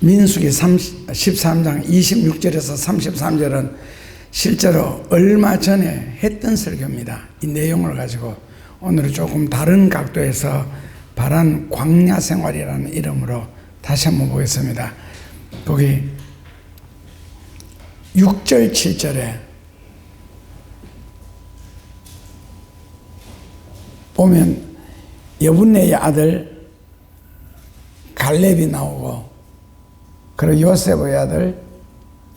민수기 13장 26절에서 33절은 실제로 얼마 전에 했던 설교입니다. 이 내용을 가지고 오늘은 조금 다른 각도에서 바란 광야 생활이라는 이름으로 다시 한번 보겠습니다. 거기 6절 7절에 보면 여분네의 아들 갈렙이 나오고, 그리고 요셉의 아들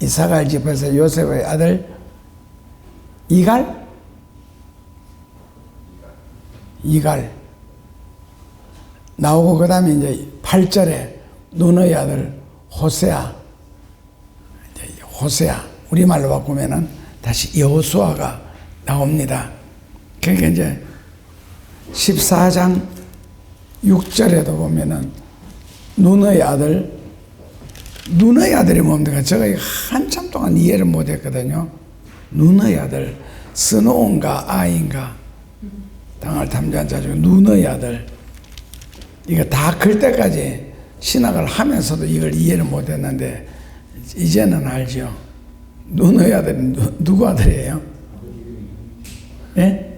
이사갈 집에서 요셉의 아들 이갈 나오고, 그 다음에 이제 8절에 눈의 아들 호세아, 우리말로 바꾸면은 다시 여호수아가 나옵니다. 그러니까 이제 14장 6절에도 보면은 눈의 아들이 뭡니까? 제가 한참 동안 이해를 못했거든요. 눈의 아들, 스노운가 아인가 땅을 탐지한 자 중에 눈의 아들, 이거 다 클 때까지 신학을 하면서도 이걸 이해를 못했는데 이제는 알죠. 눈의 아들은 누구 아들이에요? 예?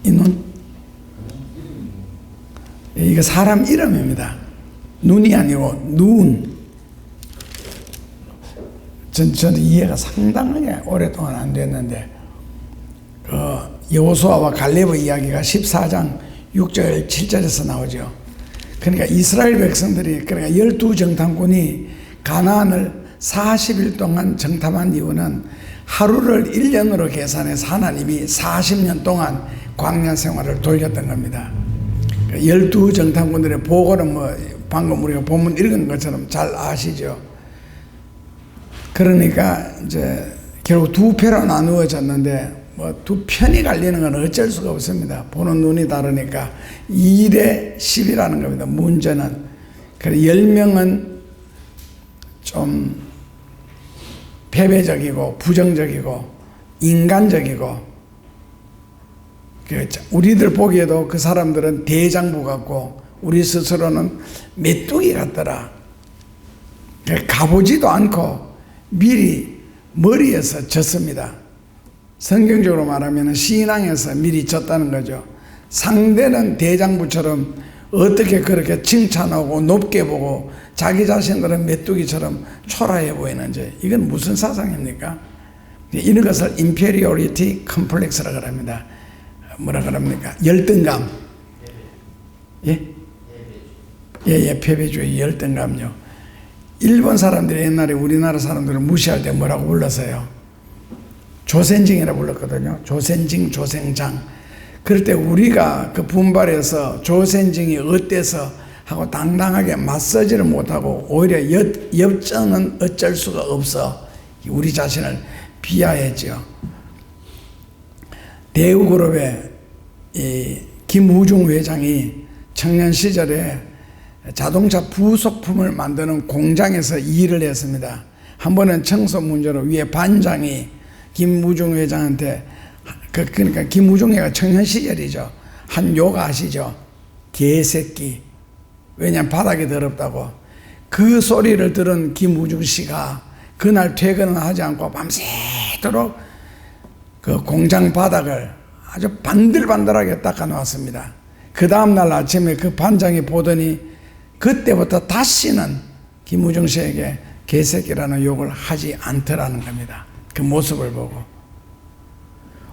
이 눈? 이거 사람 이름입니다. 눈이 아니고 눈. 저는 이해가 상당하게 오랫동안 안 됐는데, 여호수아와 갈렙의 이야기가 14장 6절 7절에서 나오죠. 그러니까 이스라엘 백성들이, 그러니까 12정탐꾼이 가나안을 40일 동안 정탐한 이유는 하루를 1년으로 계산해서 하나님이 40년 동안 광야 생활을 돌렸던 겁니다. 12정탐꾼들의 보고는 방금 우리가 본문 읽은 것처럼 잘 아시죠. 그러니까 이제 결국 두 표로 나누어졌는데, 두 편이 갈리는 건 어쩔 수가 없습니다. 보는 눈이 다르니까 2대 10이라는 겁니다. 문제는. 그래서 10명은 좀 패배적이고 부정적이고 인간적이고, 우리들 보기에도 그 사람들은 대장부 같고 우리 스스로는 메뚜기 같더라. 가보지도 않고 미리 머리에서 졌습니다. 성경적으로 말하면 신앙에서 미리 졌다는 거죠. 상대는 대장부처럼 어떻게 그렇게 칭찬하고 높게 보고 자기 자신들은 메뚜기처럼 초라해 보이는지, 이건 무슨 사상입니까? 이런 것을 inferiority complex라고 합니다. 뭐라 그럽니까? 열등감. 예, 패배주의, 열등감요. 일본 사람들이 옛날에 우리나라 사람들을 무시할 때 뭐라고 불렀어요? 조센징이라고 불렀거든요. 조센징, 조생장. 그럴 때 우리가 그 분발해서 조센징이 어때서 하고 당당하게 맞서지를 못하고 오히려 엽전은 어쩔 수가 없어 우리 자신을 비하했죠. 대우그룹의 이 김우중 회장이 청년 시절에 자동차 부속품을 만드는 공장에서 일을 했습니다. 한 번은 청소 문제로 위에 반장이 김우중 회장한테, 그러니까 김우중 회가 청년 시절이죠. 한 욕 아시죠? 개새끼. 왜냐면 바닥이 더럽다고. 그 소리를 들은 김우중 씨가 그날 퇴근을 하지 않고 밤새도록 그 공장 바닥을 아주 반들반들하게 닦아 놓았습니다. 그 다음날 아침에 그 반장이 보더니 그때부터 다시는 김우중 씨에게 개새끼라는 욕을 하지 않더라는 겁니다. 그 모습을 보고.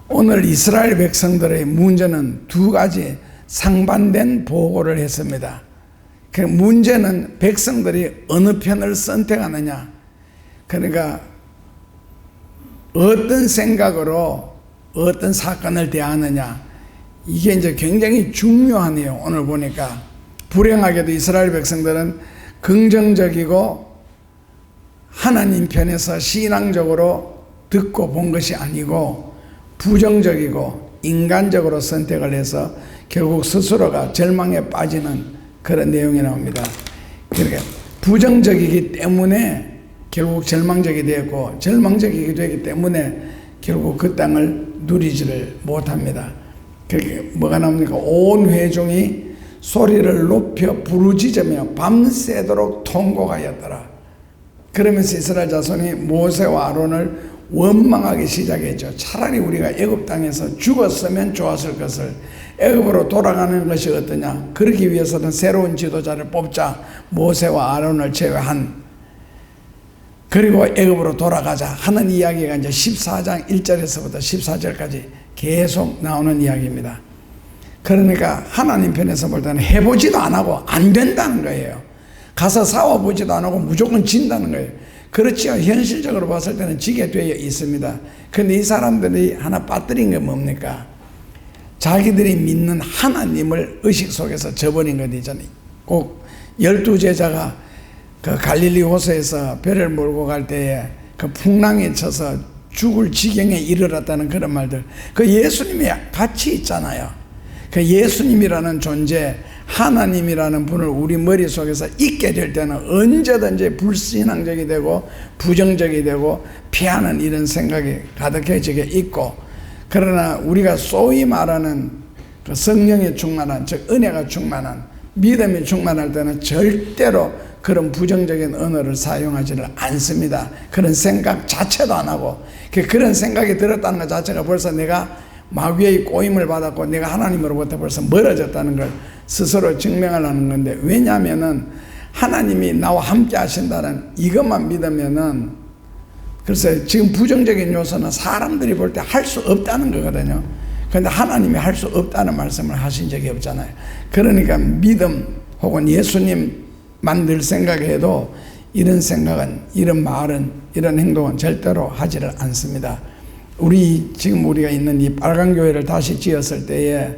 오늘 이스라엘 백성들의 문제는 두 가지 상반된 보고를 했습니다. 그 문제는 백성들이 어느 편을 선택하느냐, 그러니까 어떤 생각으로 어떤 사건을 대하느냐, 이게 이제 굉장히 중요하네요. 오늘 보니까 불행하게도 이스라엘 백성들은 긍정적이고 하나님 편에서 신앙적으로 듣고 본 것이 아니고 부정적이고 인간적으로 선택을 해서 결국 스스로가 절망에 빠지는 그런 내용이 나옵니다. 그러니까 부정적이기 때문에 결국 절망적이 되고, 절망적이게 되기 때문에 결국 그 땅을 누리지를 못합니다. 그게 뭐가 나옵니까? 온 회중이 소리를 높여 부르짖으며 밤새도록 통곡하였더라. 그러면서 이스라엘 자손이 모세와 아론을 원망하기 시작했죠. 차라리 우리가 애굽 땅에서 죽었으면 좋았을 것을, 애굽으로 돌아가는 것이 어떠냐. 그러기 위해서는 새로운 지도자를 뽑자. 모세와 아론을 제외한. 그리고 애굽으로 돌아가자 하는 이야기가 이제 14장 1절에서부터 14절까지 계속 나오는 이야기입니다. 그러니까 하나님 편에서 볼 때는 해보지도 안 하고 안 된다는 거예요. 가서 싸워보지도 안 하고 무조건 진다는 거예요. 그렇지요. 현실적으로 봤을 때는 지게 되어 있습니다. 그런데 이 사람들이 하나 빠뜨린 게 뭡니까? 자기들이 믿는 하나님을 의식 속에서 저버린 것 있잖아요. 꼭 12제자가 그 갈릴리 호수에서 배를 몰고 갈 때에 그 풍랑에 쳐서 죽을 지경에 이르렀다는 그런 말들, 그 예수님이 같이 있잖아요. 그 예수님이라는 존재, 하나님이라는 분을 우리 머릿속에서 잊게 될 때는 언제든지 불신앙적이 되고 부정적이 되고 피하는 이런 생각이 가득해지게 있고, 그러나 우리가 소위 말하는 그 성령이 충만한, 즉 은혜가 충만한, 믿음이 충만할 때는 절대로 그런 부정적인 언어를 사용하지를 않습니다. 그런 생각 자체도 안 하고, 그런 생각이 들었다는 것 자체가 벌써 내가 마귀의 꼬임을 받았고 내가 하나님으로부터 벌써 멀어졌다는 걸 스스로 증명하려는 건데, 왜냐하면은 하나님이 나와 함께 하신다는 이것만 믿으면은, 그래서 지금 부정적인 요소는 사람들이 볼 때 할 수 없다는 거거든요. 그런데 하나님이 할 수 없다는 말씀을 하신 적이 없잖아요. 그러니까 믿음 혹은 예수님만 늘 생각해도 이런 생각은, 이런 말은, 이런 행동은 절대로 하지를 않습니다. 지금 우리가 있는 이 빨간 교회를 다시 지었을 때에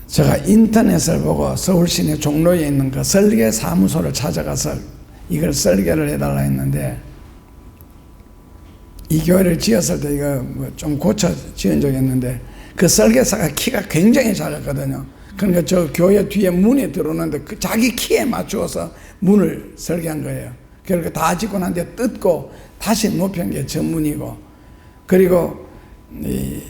제가 인터넷을 보고 서울 시내 종로에 있는 그 설계 사무소를 찾아가서 이걸 설계를 해달라 했는데, 이 교회를 지었을 때 이거 좀 고쳐 지은 적이 있는데 그 설계사가 키가 굉장히 작았거든요. 그러니까 저 교회 뒤에 문에 들어오는데 그 자기 키에 맞추어서 문을 설계한 거예요. 그러니까 다 짓고 난 뒤에 뜯고 다시 높인 게 전문이고, 그리고 이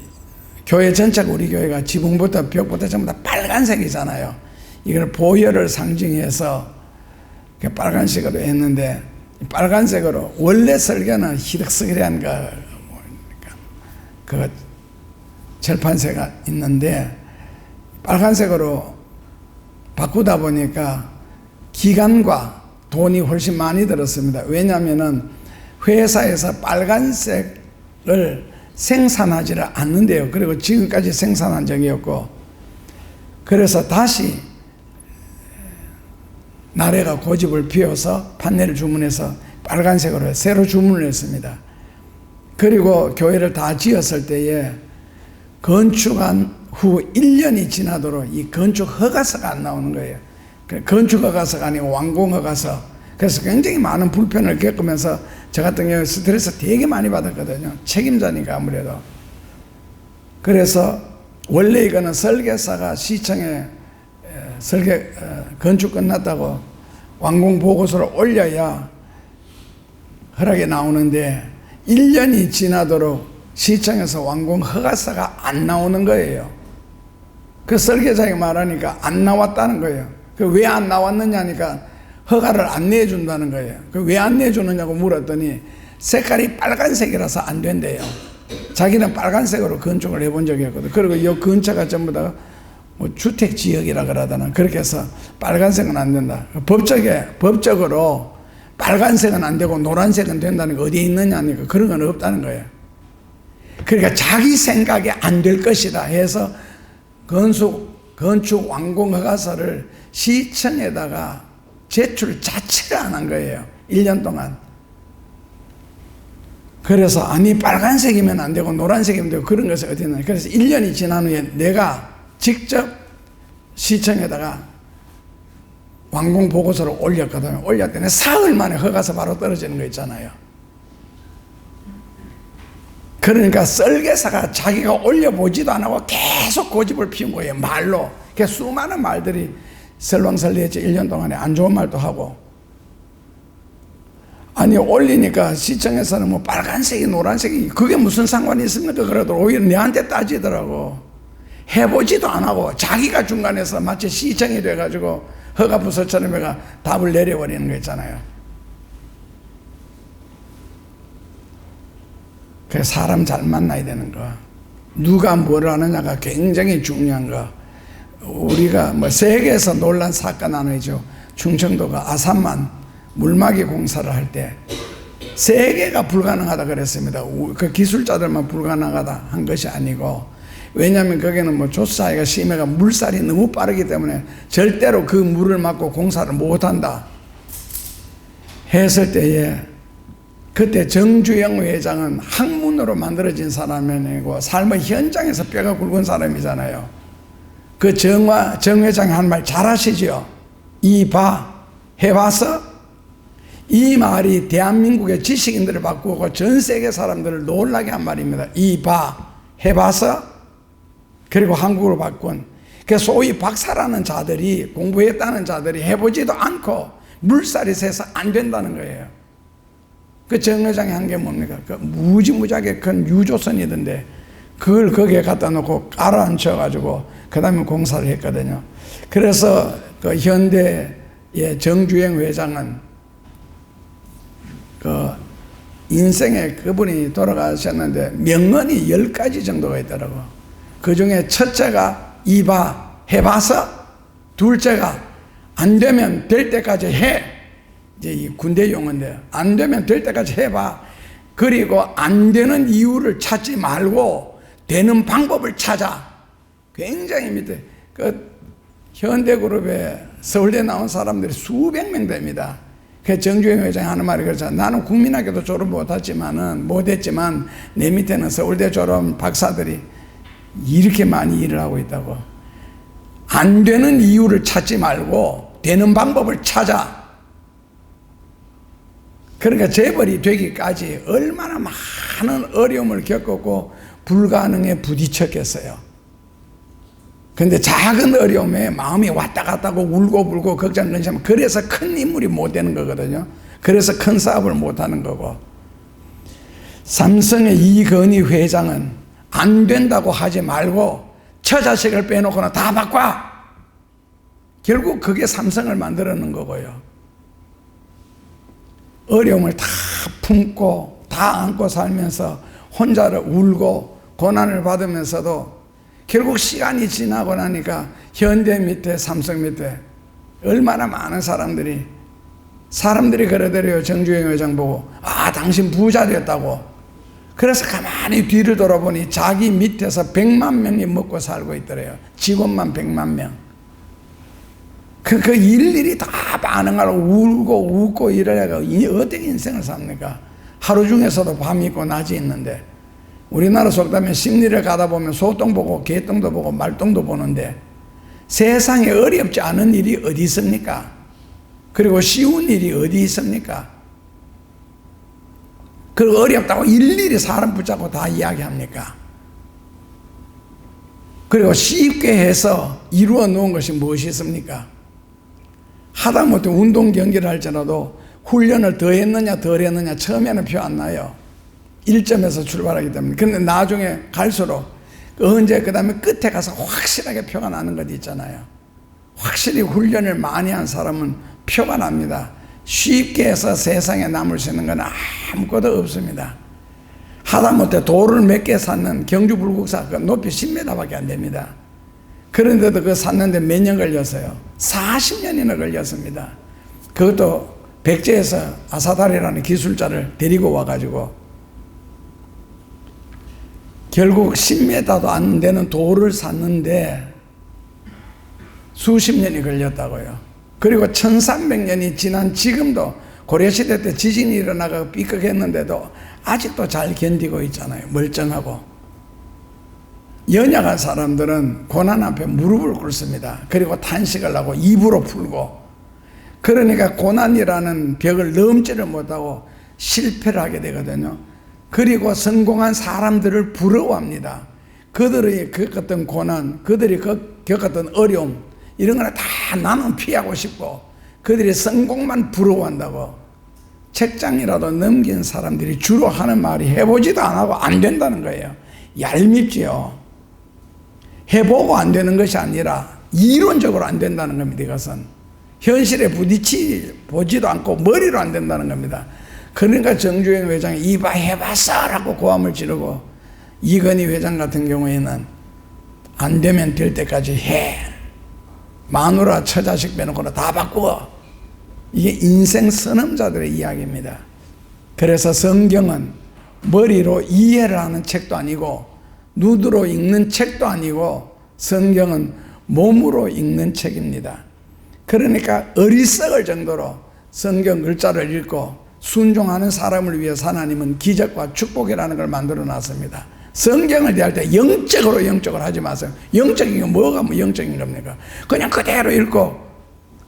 교회 전체가, 우리 교회가 지붕부터 벽부터 전부 다 빨간색이잖아요. 이걸 보혈을 상징해서 빨간색으로 했는데, 빨간색으로 원래 설계는 희득스기한 그 철판새가 있는데 빨간색으로 바꾸다 보니까 기간과 돈이 훨씬 많이 들었습니다. 왜냐하면은 회사에서 빨간색을 생산하지를 않는데요. 그리고 지금까지 생산한 적이 없고, 그래서 다시 나래가 고집을 피워서 판넬을 주문해서 빨간색으로 새로 주문을 했습니다. 그리고 교회를 다 지었을 때에 건축한 후 1년이 지나도록 이 건축 허가서가 안 나오는 거예요. 건축 허가서가 아니고 완공 허가서. 그래서 굉장히 많은 불편을 겪으면서 저 같은 경우에 스트레스 되게 많이 받았거든요. 책임자니까 아무래도. 그래서 원래 이거는 설계사가 시청에 건축 끝났다고 완공 보고서를 올려야 허락이 나오는데 1년이 지나도록 시청에서 완공 허가서가 안 나오는 거예요. 그 설계자가 말하니까 안 나왔다는 거예요. 왜 안 나왔느냐니까 허가를 안 내준다는 거예요. 왜 안 내주느냐고 물었더니 색깔이 빨간색이라서 안 된대요. 자기는 빨간색으로 건축을 해본 적이 없거든. 그리고 이 근처가 전부 다 뭐 주택 지역이라 그러더나. 그렇게 해서 빨간색은 안 된다. 법적으로 빨간색은 안 되고 노란색은 된다는 게 어디에 있느냐니까 그런 건 없다는 거예요. 그러니까 자기 생각에 안 될 것이다 해서 건축 완공 허가서를 시청에다가 제출 자체를 안 한 거예요. 1년 동안. 그래서 아니 빨간색이면 안 되고 노란색이면 되고 그런 것이 어디 있나. 그래서 1년이 지난 후에 내가 직접 시청에다가 완공 보고서를 올렸거든요. 올렸더니 사흘 만에 허가서 바로 떨어지는 거 있잖아요. 그러니까 설계사가 자기가 올려보지도 안 하고 계속 고집을 피운 거예요. 말로. 수많은 말들이 설왕설래했죠. 1년 동안에 안 좋은 말도 하고. 아니 올리니까 시청에서는 뭐 빨간색이 노란색이 그게 무슨 상관이 있습니까? 그래도 오히려 내한테 따지더라고. 해보지도 안 하고 자기가 중간에서 마치 시청이 돼가지고 허가부서처럼 해가 답을 내려버리는 거 있잖아요. 그 사람 잘 만나야 되는 거, 누가 뭘 하느냐가 굉장히 중요한 거. 우리가 뭐 세계에서 놀란 사건 하나이죠. 충청도가 아산만 물막이 공사를 할 때 세계가 불가능하다 그랬습니다. 그 기술자들만 불가능하다 한 것이 아니고, 왜냐하면 거기는 뭐 조사하기가 심해가 물살이 너무 빠르기 때문에 절대로 그 물을 막고 공사를 못한다 했을 때에, 그때 정주영 회장은 학문으로 만들어진 사람이고 삶의 현장에서 뼈가 굵은 사람이잖아요. 그 정 회장이 한 말 잘 하시죠. 해봤어? 이 말이 대한민국의 지식인들을 바꾸고 전 세계 사람들을 놀라게 한 말입니다. 해봤어? 그리고 한국으로 바꾼. 그 소위 박사라는 자들이, 공부했다는 자들이 해보지도 않고 물살이 새서 안 된다는 거예요. 그 정 회장이 한 게 뭡니까? 그 무지무지하게 큰 유조선이던데 그걸 거기에 갖다 놓고 깔아앉혀가지고 그 다음에 공사를 했거든요. 그래서 그 현대의 정주영 회장은 그 인생에 그분이 돌아가셨는데 명언이 10가지 정도가 있더라고. 그 중에 첫째가 해봐서, 둘째가 안 되면 될 때까지 해. 이제 이 군대 용어인데, 안 되면 될 때까지 해봐. 그리고 안 되는 이유를 찾지 말고 되는 방법을 찾아. 굉장히 밑에 그 현대그룹에 서울대 나온 사람들이 수백 명 됩니다. 그 정주영 회장이 하는 말이 그렇잖아. 나는 국민학교도 졸업 못했지만 내 밑에는 서울대 졸업 박사들이 이렇게 많이 일을 하고 있다고. 안 되는 이유를 찾지 말고 되는 방법을 찾아. 그러니까 재벌이 되기까지 얼마나 많은 어려움을 겪었고 불가능에 부딪혔겠어요. 근데 작은 어려움에 마음이 왔다 갔다 하고 울고 불고 걱정 근심, 그래서 큰 인물이 못 되는 거거든요. 그래서 큰 사업을 못 하는 거고. 삼성의 이건희 회장은 안 된다고 하지 말고 처자식을 빼놓고는 다 바꿔. 결국 그게 삼성을 만들어낸 거고요. 어려움을 다 품고 다 안고 살면서 혼자를 울고 고난을 받으면서도 결국 시간이 지나고 나니까 현대 밑에 삼성 밑에 얼마나 많은 사람들이 그러더래요. 정주영 회장 보고, 아, 당신 부자 됐다고. 그래서 가만히 뒤를 돌아보니 자기 밑에서 100만 명이 먹고 살고 있더래요. 직원만 100만 명. 그 일일이 다 반응하고 울고 웃고 이러다가 어떻게 인생을 삽니까? 하루 중에서도 밤이 있고 낮이 있는데, 우리나라 속담에 심리를 가다 보면 소똥 보고 개똥도 보고 말똥도 보는데 세상에 어렵지 않은 일이 어디 있습니까? 그리고 쉬운 일이 어디 있습니까? 그리고 어렵다고 일일이 사람 붙잡고 다 이야기합니까? 그리고 쉽게 해서 이루어 놓은 것이 무엇이 있습니까? 하다못해 운동 경기를 할지라도 훈련을 더 했느냐 덜 했느냐 처음에는 표 안 나요. 1점에서 출발하기 때문에. 근데 나중에 갈수록 언제 그 다음에 끝에 가서 확실하게 표가 나는 것 있잖아요. 확실히 훈련을 많이 한 사람은 표가 납니다. 쉽게 해서 세상에 남을 수 있는 건 아무것도 없습니다. 하다못해 돌을 몇 개 샀는 경주 불국사 그 높이 10m밖에 안 됩니다. 그런데도 그거 샀는데 몇 년 걸렸어요? 40년이나 걸렸습니다. 그것도 백제에서 아사달이라는 기술자를 데리고 와가지고 결국 10m도 안 되는 돌을 샀는데 수십 년이 걸렸다고요. 그리고 1300년이 지난 지금도 고려시대 때 지진이 일어나고 삐걱했는데도 아직도 잘 견디고 있잖아요. 멀쩡하고. 연약한 사람들은 고난 앞에 무릎을 꿇습니다. 그리고 탄식을 하고 입으로 풀고, 그러니까 고난이라는 벽을 넘지를 못하고 실패를 하게 되거든요. 그리고 성공한 사람들을 부러워합니다. 그들이 겪었던 고난, 그들이 겪었던 어려움, 이런 거는 다 나는 피하고 싶고 그들이 성공만 부러워한다고. 책장이라도 넘긴 사람들이 주로 하는 말이 해보지도 안 하고 안 된다는 거예요. 얄밉지요. 해보고 안 되는 것이 아니라 이론적으로 안 된다는 겁니다. 이것은 현실에 보지도 않고 머리로 안 된다는 겁니다. 그러니까 정주행 회장이 이봐 해봤어 라고 고함을 지르고, 이건희 회장 같은 경우에는 안 되면 될 때까지 해, 마누라 처자식 빼놓고는 다 바꾸어. 이게 인생 선험자들의 이야기입니다. 그래서 성경은 머리로 이해를 하는 책도 아니고 눈으로 읽는 책도 아니고 성경은 몸으로 읽는 책입니다. 그러니까 어리석을 정도로 성경 글자를 읽고 순종하는 사람을 위해서 하나님은 기적과 축복이라는 걸 만들어 놨습니다. 성경을 대할 때 영적으로 하지 마세요. 영적인 게 뭐가 영적인 겁니까? 그냥 그대로 읽고,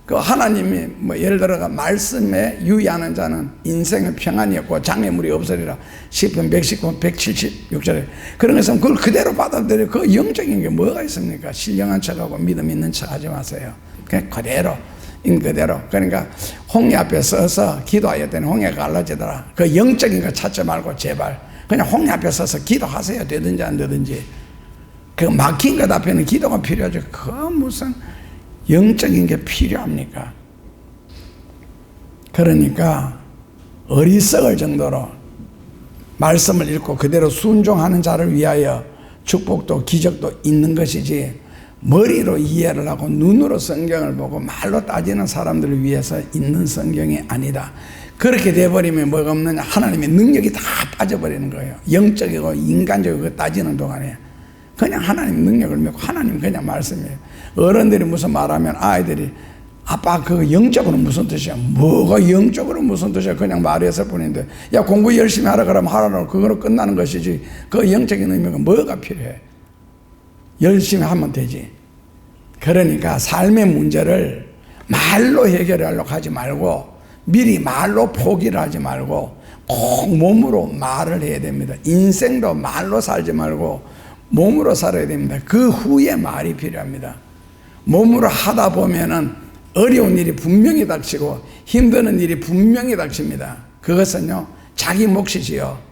그 하나님이 예를 들어가 말씀에 유의하는 자는 인생의 평안이 없고 장애물이 없으리라. 시편 119, 176절에. 그런 것은 그걸 그대로 받아들여. 그 영적인 게 뭐가 있습니까? 신령한 척하고 믿음 있는 척 하지 마세요. 그냥 그대로, 그대로. 그러니까 홍해 앞에 서서 기도하였더니 홍해가 갈라지더라. 그 영적인 거 찾지 말고 제발 그냥 홍해 앞에 서서 기도하세요. 되든지 안 되든지. 그 막힌 것 앞에는 기도가 필요하죠. 그 무슨 영적인 게 필요합니까? 그러니까 어리석을 정도로 말씀을 읽고 그대로 순종하는 자를 위하여 축복도 기적도 있는 것이지, 머리로 이해를 하고 눈으로 성경을 보고 말로 따지는 사람들을 위해서 있는 성경이 아니다. 그렇게 돼버리면 뭐가 없느냐, 하나님의 능력이 다 빠져버리는 거예요. 영적이고 인간적이고 따지는 동안에 그냥 하나님 능력을 믿고 하나님 그냥 말씀이에요. 어른들이 무슨 말하면 아이들이 아빠 그거 영적으로 무슨 뜻이야? 뭐가 영적으로 무슨 뜻이야? 그냥 말했을 뿐인데, 야 공부 열심히 하라 그러면 하라고 그거로 끝나는 것이지 그 영적인 의미가 뭐가 필요해? 열심히 하면 되지. 그러니까 삶의 문제를 말로 해결하려고 하지 말고 미리 말로 포기를 하지 말고 꼭 몸으로 말을 해야 됩니다. 인생도 말로 살지 말고 몸으로 살아야 됩니다. 그 후에 말이 필요합니다. 몸으로 하다 보면은 어려운 일이 분명히 닥치고 힘드는 일이 분명히 닥칩니다. 그것은요 자기 몫이지요.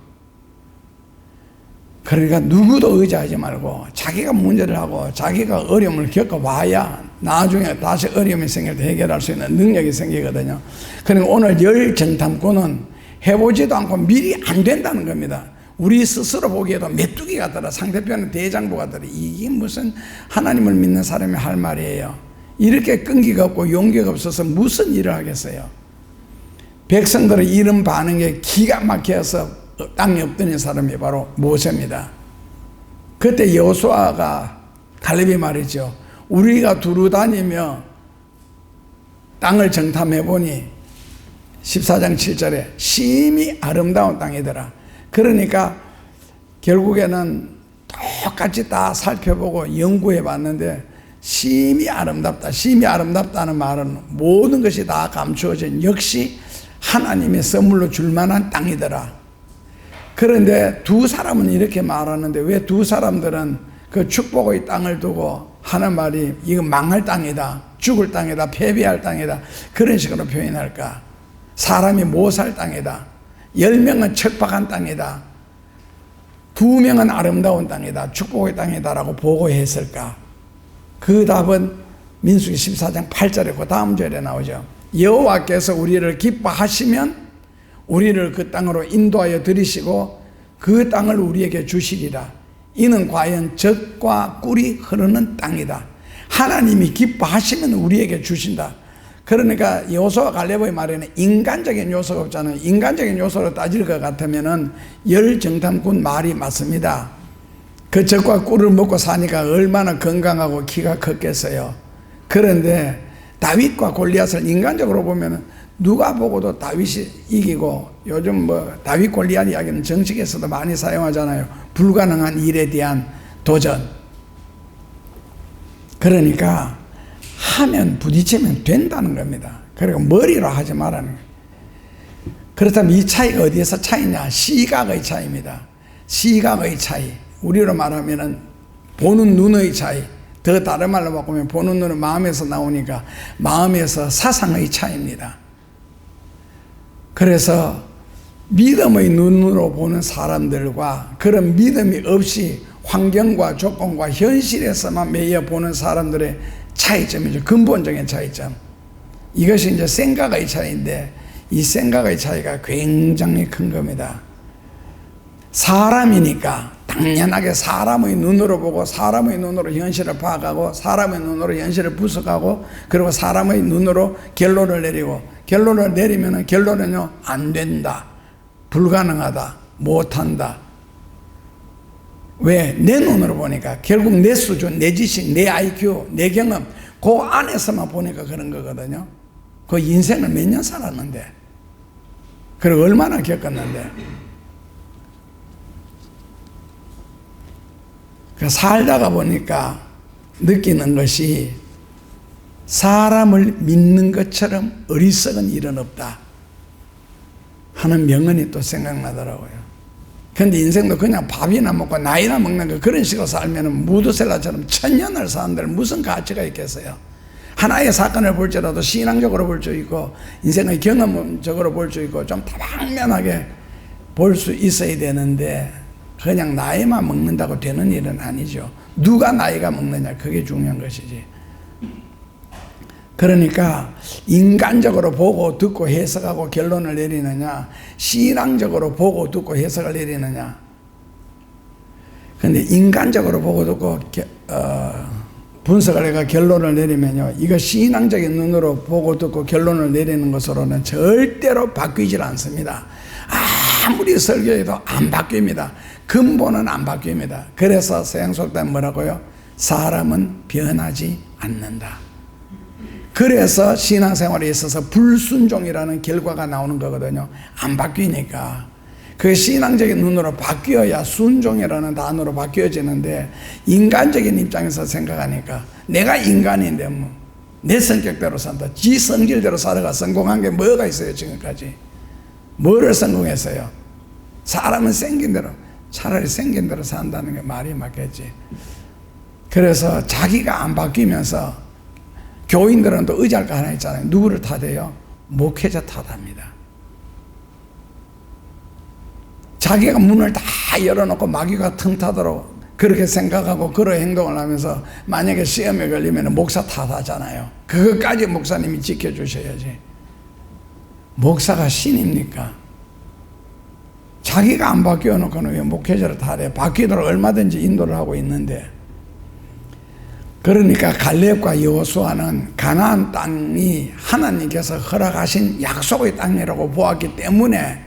그러니까 누구도 의지하지 말고 자기가 문제를 하고 자기가 어려움을 겪어봐야 나중에 다시 어려움이 생길 때 해결할 수 있는 능력이 생기거든요. 그러니까 오늘 열 정탐꾼은 해보지도 않고 미리 안 된다는 겁니다. 우리 스스로 보기에도 메뚜기 같더라, 상대편은 대장부 같더라. 이게 무슨 하나님을 믿는 사람이 할 말이에요. 이렇게 끈기가 없고 용기가 없어서 무슨 일을 하겠어요. 백성들의 이름 반응에 기가 막혀서 땅이 없던 사람이 바로 모세입니다. 그때 여호수아가 갈렙이 말이죠. 우리가 두루 다니며 땅을 정탐해보니 14장 7절에 심히 아름다운 땅이더라. 그러니까 결국에는 똑같이 다 살펴보고 연구해 봤는데 심히 아름답다. 심히 아름답다는 말은 모든 것이 다 감추어진 역시 하나님의 선물로 줄 만한 땅이더라. 그런데 두 사람은 이렇게 말하는데 왜 두 사람들은 그 축복의 땅을 두고 하는 말이 이거 망할 땅이다, 죽을 땅이다, 패배할 땅이다 그런 식으로 표현할까? 사람이 못 살 땅이다, 10명은 척박한 땅이다, 2명은 아름다운 땅이다, 축복의 땅이다라고 보고했을까? 그 답은 민수기 14장 8절에 그 다음 절에 나오죠. 여호와께서 우리를 기뻐하시면 우리를 그 땅으로 인도하여 들이시고 그 땅을 우리에게 주시리라. 이는 과연 젖과 꿀이 흐르는 땅이다. 하나님이 기뻐하시면 우리에게 주신다. 그러니까 여호수아 갈렙의 말에는 인간적인 요소가 없잖아요. 인간적인 요소로 따질 것 같으면은 열 정탐꾼 말이 맞습니다. 그 젖과 꿀을 먹고 사니까 얼마나 건강하고 키가 컸겠어요. 그런데 다윗과 골리앗을 인간적으로 보면은 누가 보고도 다윗이 이기고, 요즘 다윗 골리앗 이야기는 정치에서도 많이 사용하잖아요. 불가능한 일에 대한 도전. 그러니까 하면 부딪히면 된다는 겁니다. 그리고 머리로 하지 말라는 거예요. 그렇다면 이 차이가 어디에서 차이냐? 시각의 차이입니다. 시각의 차이. 우리로 말하면은 보는 눈의 차이. 더 다른 말로 바꾸면 보는 눈은 마음에서 나오니까 마음에서 사상의 차이입니다. 그래서 믿음의 눈으로 보는 사람들과 그런 믿음이 없이 환경과 조건과 현실에서만 매여 보는 사람들의 차이점이죠. 근본적인 차이점. 이것이 이제 생각의 차이인데 이 생각의 차이가 굉장히 큰 겁니다. 사람이니까 당연하게 사람의 눈으로 보고 사람의 눈으로 현실을 파악하고 사람의 눈으로 현실을 분석하고 그리고 사람의 눈으로 결론을 내리고 결론을 내리면 결론은요 안 된다, 불가능하다, 못한다. 왜? 내 눈으로 보니까 결국 내 수준, 내 지식, 내 IQ, 내 경험 그 안에서만 보니까 그런 거거든요. 그 인생을 몇 년 살았는데 그리고 얼마나 겪었는데 살다가 보니까 느끼는 것이 사람을 믿는 것처럼 어리석은 일은 없다 하는 명언이 또 생각나더라고요. 근데 인생도 그냥 밥이나 먹고 나이나 먹는 거 그런 식으로 살면 무드셀라처럼 천년을 사는데 무슨 가치가 있겠어요. 하나의 사건을 볼지라도 신앙적으로 볼 수 있고 인생의 경험적으로 볼 수 있고 좀 다방면하게 볼 수 있어야 되는데 그냥 나이만 먹는다고 되는 일은 아니죠. 누가 나이가 먹느냐 그게 중요한 것이지. 그러니까 인간적으로 보고 듣고 해석하고 결론을 내리느냐 신앙적으로 보고 듣고 해석을 내리느냐. 근데 인간적으로 보고 듣고 분석을 해가 결론을 내리면요 이거 신앙적인 눈으로 보고 듣고 결론을 내리는 것으로는 절대로 바뀌질 않습니다. 아무리 설교해도 안 바뀝니다. 근본은 안 바뀝니다. 그래서 서양속담 뭐라고요? 사람은 변하지 않는다. 그래서 신앙생활에 있어서 불순종이라는 결과가 나오는 거거든요. 안 바뀌니까. 그 신앙적인 눈으로 바뀌어야 순종이라는 단어로 바뀌어지는데 인간적인 입장에서 생각하니까 내가 인간인데 뭐 내 성격대로 산다. 지 성질대로 살아가 성공한 게 뭐가 있어요 지금까지. 뭐를 성공했어요? 사람은 생긴 대로 차라리 생긴 대로 산다는 게 말이 맞겠지. 그래서 자기가 안 바뀌면서 교인들은 또 의지할 거 하나 있잖아요. 누구를 탓해요? 목회자 탓합니다. 자기가 문을 다 열어놓고 마귀가 틈타도록 그렇게 생각하고 그런 행동을 하면서 만약에 시험에 걸리면 목사 탓하잖아요. 그것까지 목사님이 지켜주셔야지. 목사가 신입니까? 자기가 안 바뀌어놓고는 왜 목회자를 탓해? 바뀌도록 얼마든지 인도를 하고 있는데. 그러니까 갈렙과 여호수아는 가나안 땅이 하나님께서 허락하신 약속의 땅이라고 보았기 때문에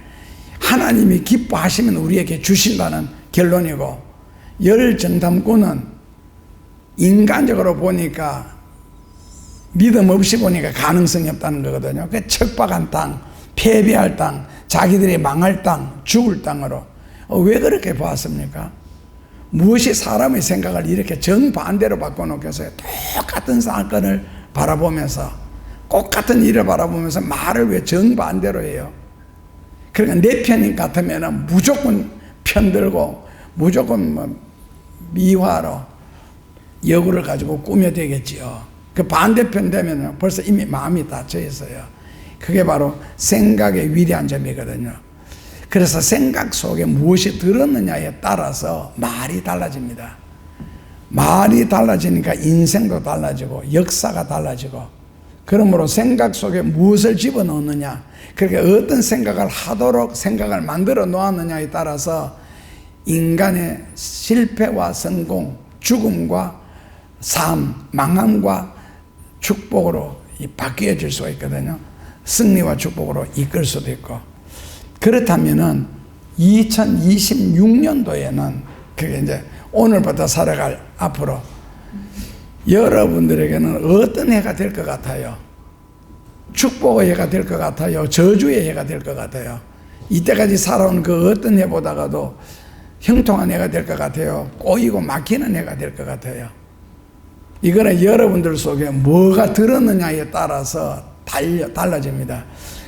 하나님이 기뻐하시면 우리에게 주신다는 결론이고, 열정탐꾼은 인간적으로 보니까 믿음 없이 보니까 가능성이 없다는 거거든요. 그 척박한 땅, 패배할 땅, 자기들이 망할 땅, 죽을 땅으로. 왜 그렇게 보았습니까? 무엇이 사람의 생각을 이렇게 정반대로 바꿔놓겠어요? 똑같은 사건을 바라보면서, 똑같은 일을 바라보면서 말을 왜 정반대로 해요? 그러니까 내 편이 같으면 무조건 편들고 무조건 뭐 미화로 여구를 가지고 꾸며대겠지요. 그 반대편 되면 벌써 이미 마음이 닫혀 있어요. 그게 바로 생각의 위대한 점이거든요. 그래서 생각 속에 무엇이 들었느냐에 따라서 말이 달라집니다. 말이 달라지니까 인생도 달라지고 역사가 달라지고, 그러므로 생각 속에 무엇을 집어넣느냐, 그렇게 어떤 생각을 하도록 생각을 만들어 놓았느냐에 따라서 인간의 실패와 성공, 죽음과 삶, 망함과 축복으로 바뀌어질 수가 있거든요. 승리와 축복으로 이끌 수도 있고. 그렇다면은 2026년도에는 그게 이제 오늘부터 살아갈 앞으로 여러분들에게는 어떤 해가 될 것 같아요? 축복의 해가 될 것 같아요? 저주의 해가 될 것 같아요? 이때까지 살아온 그 어떤 해보다가도 형통한 해가 될 것 같아요? 꼬이고 막히는 해가 될 것 같아요? 이거는 여러분들 속에 뭐가 들었느냐에 따라서 달라집니다.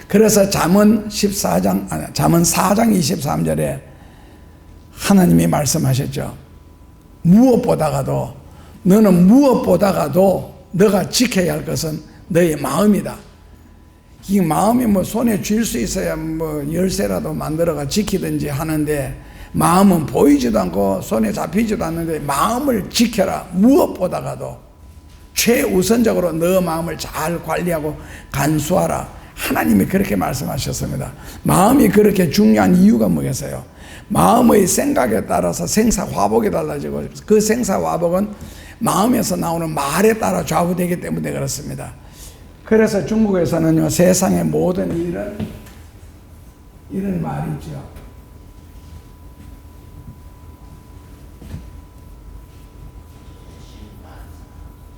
그래서 잠언 4장 23절에 하나님이 말씀하셨죠. 무엇보다가도 너가 지켜야 할 것은 너의 마음이다. 이 마음이 뭐 손에 쥘 수 있어야 뭐 열쇠라도 만들어가 지키든지 하는데, 마음은 보이지도 않고 손에 잡히지도 않는데 마음을 지켜라. 무엇보다가도 최우선적으로 너 마음을 잘 관리하고 간수하라. 하나님이 그렇게 말씀하셨습니다. 마음이 그렇게 중요한 이유가 뭐겠어요? 마음의 생각에 따라서 생사화복이 달라지고 그 생사화복은 마음에서 나오는 말에 따라 좌우되기 때문에 그렇습니다. 그래서 중국에서는요, 세상의 모든 일은 이런 말이 있죠.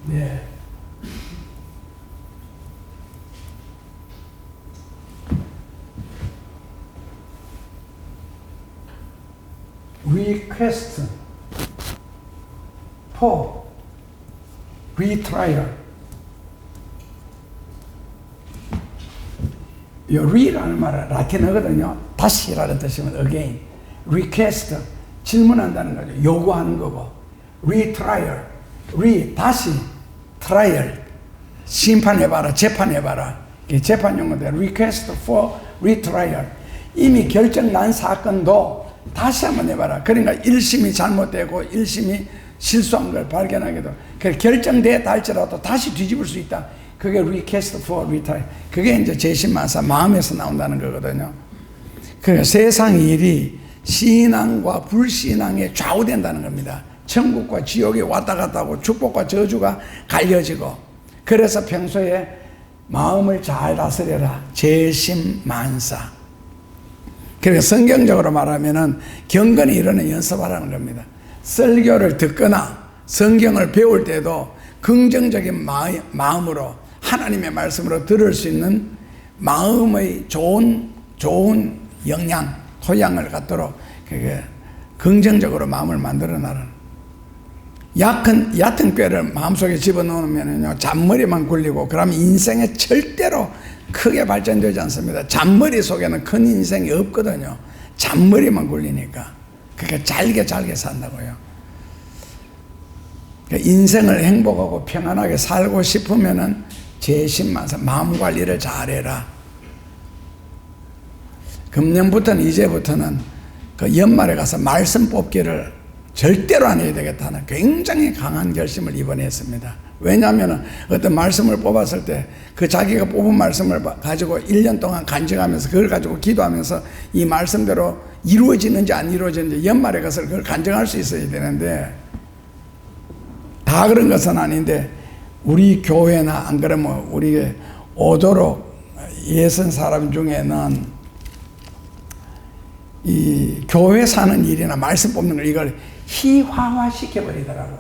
네. request for retrial. 이 re라는 말은 라틴어거든요. 다시라는 뜻이면 again. request 질문한다는 거죠. 요구하는 거고. retrial 다시 trial 심판해봐라, 재판해봐라. 이게 재판 용어인데 request for retrial. 이미 결정난 사건도 다시 한번 해봐라. 그러니까 1심이 잘못되고 1심이 실수한 걸 발견하게도 결정돼 할지라도 다시 뒤집을 수 있다. 그게 request for retrial. 그게 이제 재심만사 마음에서 나온다는 거거든요. 그러니까 세상 일이 신앙과 불신앙에 좌우된다는 겁니다. 천국과 지옥이 왔다 갔다 하고 축복과 저주가 갈려지고, 그래서 평소에 마음을 잘 다스려라. 재심만사. 그래서 성경적으로 말하면은 경건이 이루는 연습하라는 겁니다. 설교를 듣거나 성경을 배울 때도 긍정적인 마음으로 하나님의 말씀으로 들을 수 있는 마음의 좋은 영양, 토양을 갖도록 그게 긍정적으로 마음을 만들어놔라. 얕은 꾀를 마음속에 집어넣으면요, 잔머리만 굴리고, 그러면 인생에 절대로 크게 발전되지 않습니다. 잔머리 속에는 큰 인생이 없거든요. 잔머리만 굴리니까. 그러니까 잘게 산다고요. 그러니까 인생을 행복하고 평안하게 살고 싶으면은 재심만사, 마음 관리를 잘해라. 금년부터는, 이제부터는 그 연말에 가서 말씀 뽑기를 절대로 안 해야 되겠다는 굉장히 강한 결심을 이번에 했습니다. 왜냐하면 어떤 말씀을 뽑았을 때 그 자기가 뽑은 말씀을 가지고 1년 동안 간증하면서 그걸 가지고 기도하면서 이 말씀대로 이루어지는지 안 이루어지는지 연말에 가서 그걸 간증할 수 있어야 되는데, 다 그런 것은 아닌데 우리 교회나 안 그러면 우리 오도록 예선 사람 중에는 이 교회 사는 일이나 말씀 뽑는 걸 이걸 희화화 시켜버리더라고.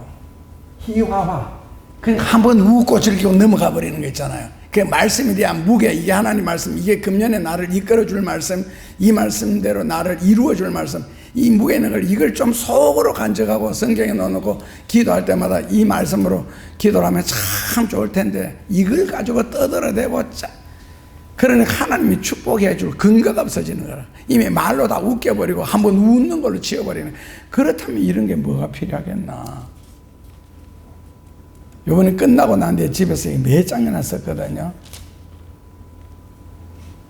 희화화. 그러니까 한번 웃고 즐기고 넘어가 버리는 거 있잖아요. 그 말씀에 대한 무게, 이게 하나님 말씀, 이게 금년에 나를 이끌어 줄 말씀, 이 말씀대로 나를 이루어 줄 말씀, 이 무게 있는 걸 이걸 좀 속으로 간직하고 성경에 넣어놓고 기도할 때마다 이 말씀으로 기도를 하면 참 좋을 텐데 이걸 가지고 떠들어대고 그러니까 하나님이 축복해 줄 근거가 없어지는 거라. 이미 말로 다 웃겨버리고 한번 웃는 걸로 치워버리는. 그렇다면 이런 게 뭐가 필요하겠나. 요번에 끝나고 난 뒤에 집에서 몇 장이나 썼거든요.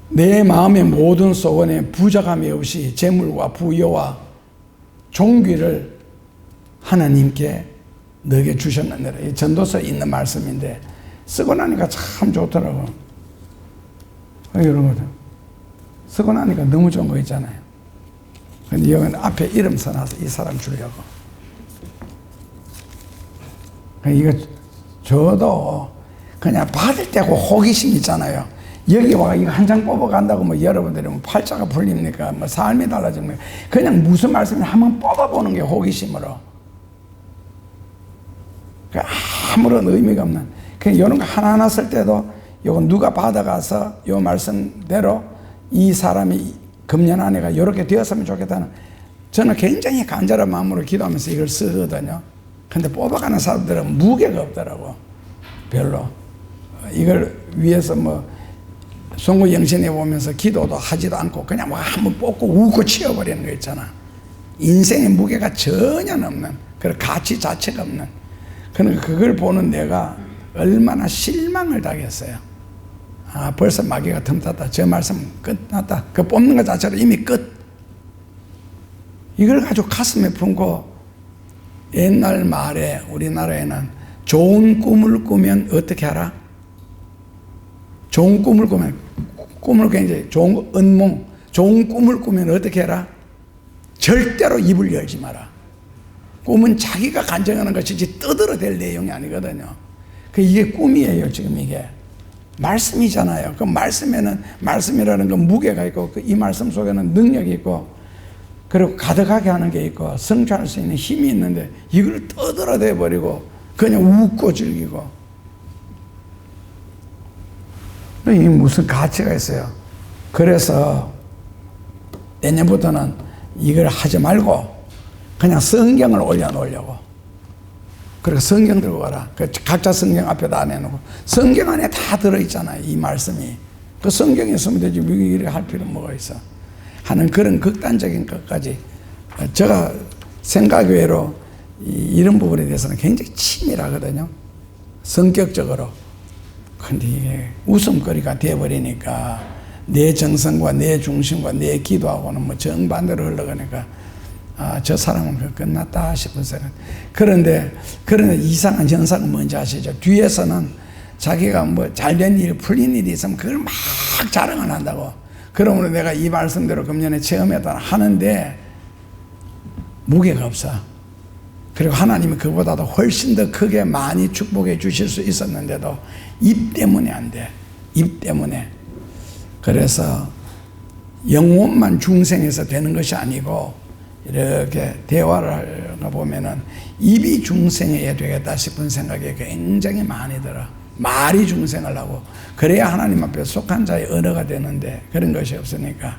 내 마음의 모든 소원에 부족함이 없이 재물과 부여와 종귀를 하나님께 너에게 주셨느니라. 이 전도서에 있는 말씀인데 쓰고 나니까 참 좋더라고. 이런 거죠. 쓰고 나니까 너무 좋은 거 있잖아요. 근데 여기는 앞에 이름 써놔서 이 사람 주려고. 이거 저도 그냥 받을 때고 호기심 있잖아요. 여기 와 이거 한 장 뽑아간다고 뭐 여러분들이 뭐 팔자가 풀립니까? 뭐 삶이 달라집니까? 그냥 무슨 말씀인지 한번 뽑아보는 게 호기심으로. 아무런 의미가 없는. 그냥 이런 거 하나하나 쓸 때도 요건 누가 받아가서 요 말씀대로 이 사람이 금년 한 해가 이렇게 되었으면 좋겠다는, 저는 굉장히 간절한 마음으로 기도하면서 이걸 쓰거든요. 근데 뽑아가는 사람들은 무게가 없더라고. 별로. 이걸 위해서 뭐 송구 영신에 보면서 기도도 하지도 않고 그냥 뭐 한번 뽑고 웃고 치워버리는 거 있잖아. 인생의 무게가 전혀 없는, 그런 가치 자체가 없는. 그러니까 그걸 보는 내가 얼마나 실망을 당했어요. 아, 벌써 마귀가 틈탔다. 저 말씀 끝났다. 그 뽑는 것 자체로 이미 끝. 이걸 가지고 가슴에 품고 옛날 말에 우리나라에는 좋은 꿈을 꾸면 어떻게 하라? 좋은 꿈을 꾸면, 꿈을 굉장히 좋은 은몽, 좋은 꿈을 꾸면 어떻게 해라? 절대로 입을 열지 마라. 꿈은 자기가 간증하는 것이지 떠들어댈 내용이 아니거든요. 이게 꿈이에요, 지금 이게. 말씀이잖아요. 그 말씀에는, 말씀이라는 건 무게가 있고, 이 말씀 속에는 능력이 있고, 그리고 가득하게 하는 게 있고, 성취할 수 있는 힘이 있는데, 이걸 떠들어대 버리고, 그냥 웃고 즐기고. 이게 무슨 가치가 있어요. 그래서, 내년부터는 이걸 하지 말고, 그냥 성경을 올려놓으려고. 그리고 성경 들고 가라. 각자 성경 앞에다 안 해놓고. 성경 안에 다 들어있잖아요, 이 말씀이. 그 성경에 있으면 되지, 이렇게 할 필요는 뭐가 있어. 하는 그런 극단적인 것까지. 제가 생각 외로 이런 부분에 대해서는 굉장히 치밀하거든요. 성격적으로. 근데 이게 웃음거리가 돼버리니까 내 정성과 내 중심과 내 기도하고는 뭐 정반대로 흘러가니까 저 사람은 끝났다 싶은 생각. 그런데 이상한 현상은 뭔지 아시죠? 뒤에서는 자기가 뭐 잘된 일, 풀린 일이 있으면 그걸 막 자랑을 한다고. 그러므로 내가 이 말씀대로 금년에 체험했다 하는데 무게가 없어. 그리고 하나님이 그보다도 훨씬 더 크게 많이 축복해 주실 수 있었는데도 입 때문에 안 돼. 입 때문에. 그래서 영혼만 중생해서 되는 것이 아니고 이렇게 대화를 하다 보면은 입이 중생해야 되겠다 싶은 생각이 굉장히 많이 들어. 말이 중생을 하고 그래야 하나님 앞에 속한 자의 언어가 되는데 그런 것이 없으니까.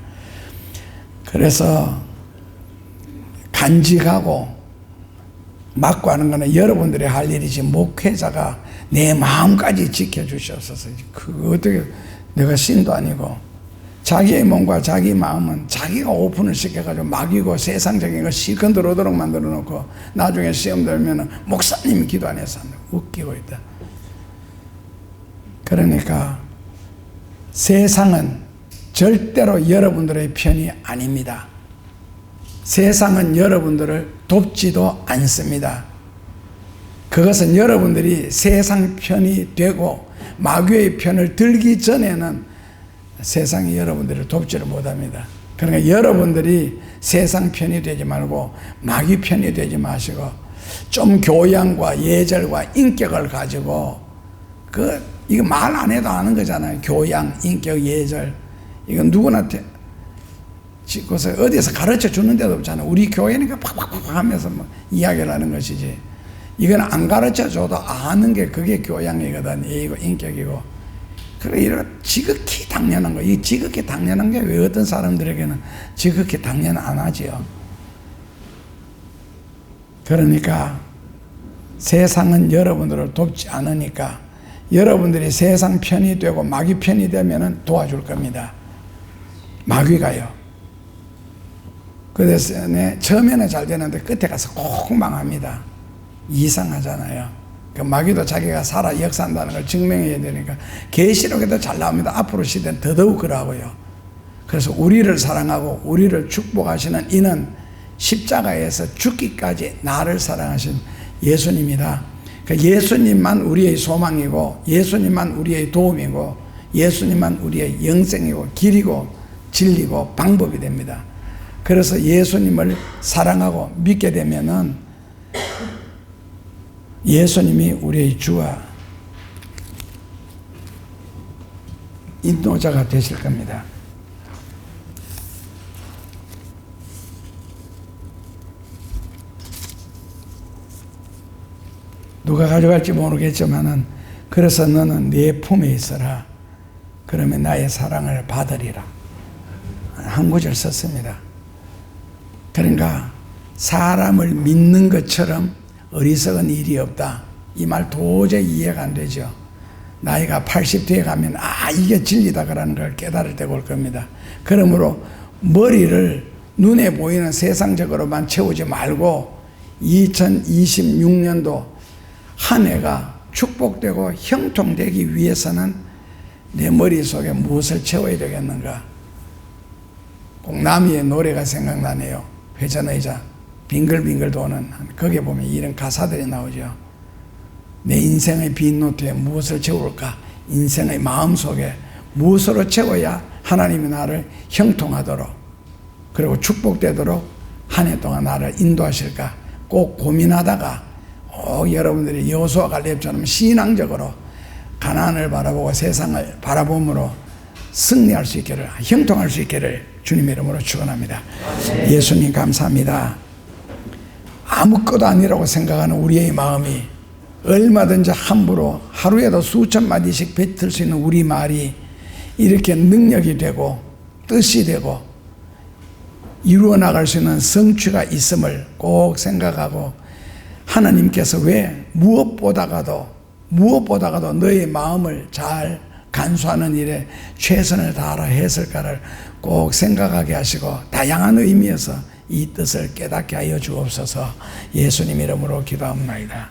그래서 간직하고 막고 하는 거는 여러분들이 할 일이지 목회자가 내 마음까지 지켜주셔서 그 어떻게 내가 신도 아니고 자기의 몸과 자기 마음은 자기가 오픈을 시켜가지고 막이고 세상적인 거 실컷 들어오도록 만들어 놓고 나중에 시험 들면은 목사님이 기도 안 해서 웃기고 있다. 그러니까 세상은 절대로 여러분들의 편이 아닙니다. 세상은 여러분들을 돕지도 않습니다. 그것은 여러분들이 세상 편이 되고 마귀의 편을 들기 전에는 세상이 여러분들을 돕지를 못합니다. 그러니까 여러분들이 세상 편이 되지 말고 마귀 편이 되지 마시고 좀 교양과 예절과 인격을 가지고 이거 말 안 해도 아는 거잖아요. 교양, 인격, 예절. 이건 누구나한테 짓고서 어디에서 가르쳐 주는 데도 없잖아요. 우리 교회니까 팍팍팍 하면서 뭐 이야기를 하는 것이지. 이건 안 가르쳐 줘도 아는 게 그게 교양이거든. 예의고 인격이고. 그래, 이런 지극히 당연한 거. 이 지극히 당연한 게 왜 어떤 사람들에게는 지극히 당연 안 하지요. 그러니까 세상은 여러분들을 돕지 않으니까 여러분들이 세상 편이 되고 마귀 편이 되면은 도와줄 겁니다. 마귀가요. 그래서 처음에는 잘 되는데 끝에 가서 꼭 망합니다. 이상하잖아요. 그 마귀도 자기가 살아 역사한다는 걸 증명해야 되니까 계시록에도 잘 나옵니다. 앞으로 시대는 더더욱 그러고요. 그래서 우리를 사랑하고 우리를 축복하시는 이는 십자가에서 죽기까지 나를 사랑하신 예수님이다. 그러니까 예수님만 우리의 소망이고 예수님만 우리의 도움이고 예수님만 우리의 영생이고 길이고 진리고 방법이 됩니다. 그래서 예수님을 사랑하고 믿게 되면은 예수님이 우리의 주와 인도자가 되실 겁니다. 누가 가져갈지 모르겠지만은 그래서 너는 내 품에 있어라. 그러면 나의 사랑을 받으리라. 한 구절 썼습니다. 그러니까 사람을 믿는 것처럼 어리석은 일이 없다. 이 말 도저히 이해가 안 되죠. 나이가 80대에 가면 이게 진리다 그러는 걸 깨달을 때가 올 겁니다. 그러므로 머리를 눈에 보이는 세상적으로만 채우지 말고 2026년도 한 해가 축복되고 형통되기 위해서는 내 머릿속에 무엇을 채워야 되겠는가. 꼭 남이의 노래가 생각나네요. 회전의자 빙글빙글 도는 거기에 보면 이런 가사들이 나오죠. 내 인생의 빈 노트에 무엇을 채울까? 인생의 마음속에 무엇으로 채워야 하나님이 나를 형통하도록 그리고 축복되도록 한 해 동안 나를 인도하실까? 꼭 고민하다가 여러분들이 여호수아 갈렙처럼 신앙적으로 가나안을 바라보고 세상을 바라봄으로 승리할 수 있기를, 형통할 수 있기를 주님의 이름으로 축원합니다. 예수님 감사합니다. 아무것도 아니라고 생각하는 우리의 마음이 얼마든지 함부로 하루에도 수천 마디씩 뱉을 수 있는 우리 말이 이렇게 능력이 되고 뜻이 되고 이루어 나갈 수 있는 성취가 있음을 꼭 생각하고 하나님께서 왜 무엇보다가도 너의 마음을 잘 간수하는 일에 최선을 다하라 했을까를 꼭 생각하게 하시고 다양한 의미에서 이 뜻을 깨닫게 하여 주옵소서. 예수님 이름으로 기도합니다.